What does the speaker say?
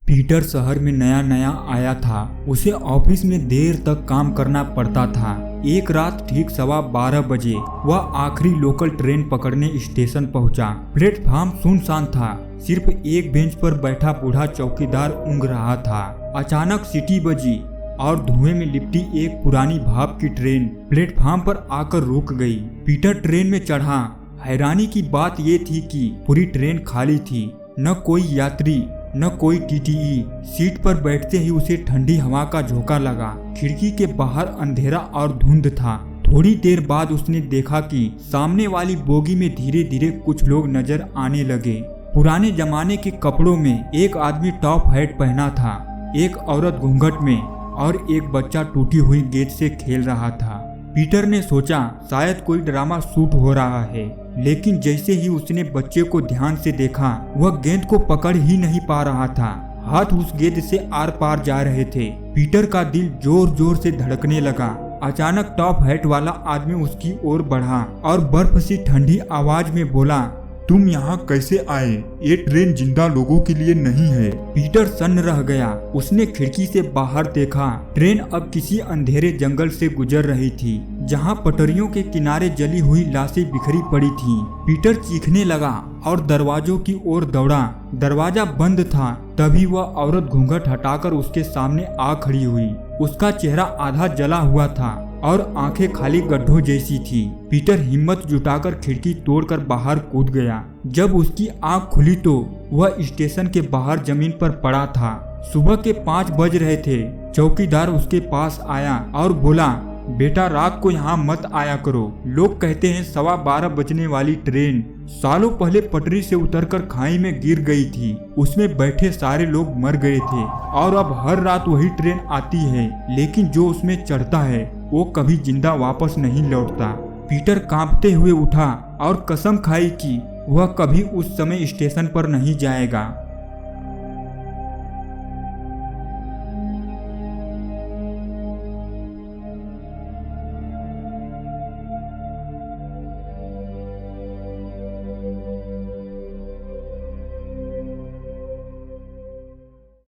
Peter शहर में नया नया आया था। उसे ऑफिस में देर तक काम करना पड़ता था। एक रात ठीक 12:15 बजे वह आखिरी लोकल ट्रेन पकड़ने स्टेशन पहुंचा। प्लेटफॉर्म सुनसान था। सिर्फ एक बेंच पर बैठा बूढ़ा चौकीदार ऊँघ रहा था। अचानक सीटी बजी और धुएं में लिपटी एक पुरानी भाप की ट्रेन प्लेटफॉर्म पर आकर रुक गई। पीटर ट्रेन में चढ़ा। हैरानी की बात यह थी कि पूरी ट्रेन खाली थी। न कोई यात्री न कोई टीटीई। सीट पर बैठते ही उसे ठंडी हवा का झोंका लगा। खिड़की के बाहर अंधेरा और धुंध था। थोड़ी देर बाद उसने देखा कि सामने वाली बोगी में धीरे धीरे कुछ लोग नजर आने लगे। पुराने जमाने के कपड़ों में एक आदमी टॉप हैट पहना था, एक औरत घूंघट में और एक बच्चा टूटी हुई गेंद से खेल रहा था। पीटर ने सोचा शायद कोई ड्रामा शूट हो रहा है, लेकिन जैसे ही उसने बच्चे को ध्यान से देखा वह गेंद को पकड़ ही नहीं पा रहा था। हाथ उस गेंद से आर पार जा रहे थे। पीटर का दिल जोर जोर से धड़कने लगा। अचानक टॉप हैट वाला आदमी उसकी ओर बढ़ा और बर्फ सी ठंडी आवाज में बोला, तुम यहाँ कैसे आए? ये ट्रेन जिंदा लोगों के लिए नहीं है। पीटर सन्न रह गया। उसने खिड़की से बाहर देखा। ट्रेन अब किसी अंधेरे जंगल से गुजर रही थी, जहाँ पटरियों के किनारे जली हुई लाशें बिखरी पड़ी थीं। पीटर चीखने लगा और दरवाजों की ओर दौड़ा। दरवाजा बंद था। तभी वह औरत घूंघट हटाकर उसके सामने आ खड़ी हुई। उसका चेहरा आधा जला हुआ था और आंखें खाली गड्ढों जैसी थी। पीटर हिम्मत जुटाकर खिड़की तोड़कर बाहर कूद गया। जब उसकी आंख खुली तो वह स्टेशन के बाहर जमीन पर पड़ा था। सुबह के 5 बज रहे थे। चौकीदार उसके पास आया और बोला, बेटा रात को यहाँ मत आया करो। लोग कहते हैं 12:15 बजने वाली ट्रेन सालों पहले पटरी से उतरकर खाई में गिर गई थी। उसमें बैठे सारे लोग मर गए थे और अब हर रात वही ट्रेन आती है, लेकिन जो उसमें चढ़ता है वो कभी जिंदा वापस नहीं लौटता। पीटर कांपते हुए उठा और कसम खाई कि वह कभी उस समय स्टेशन पर नहीं जाएगा।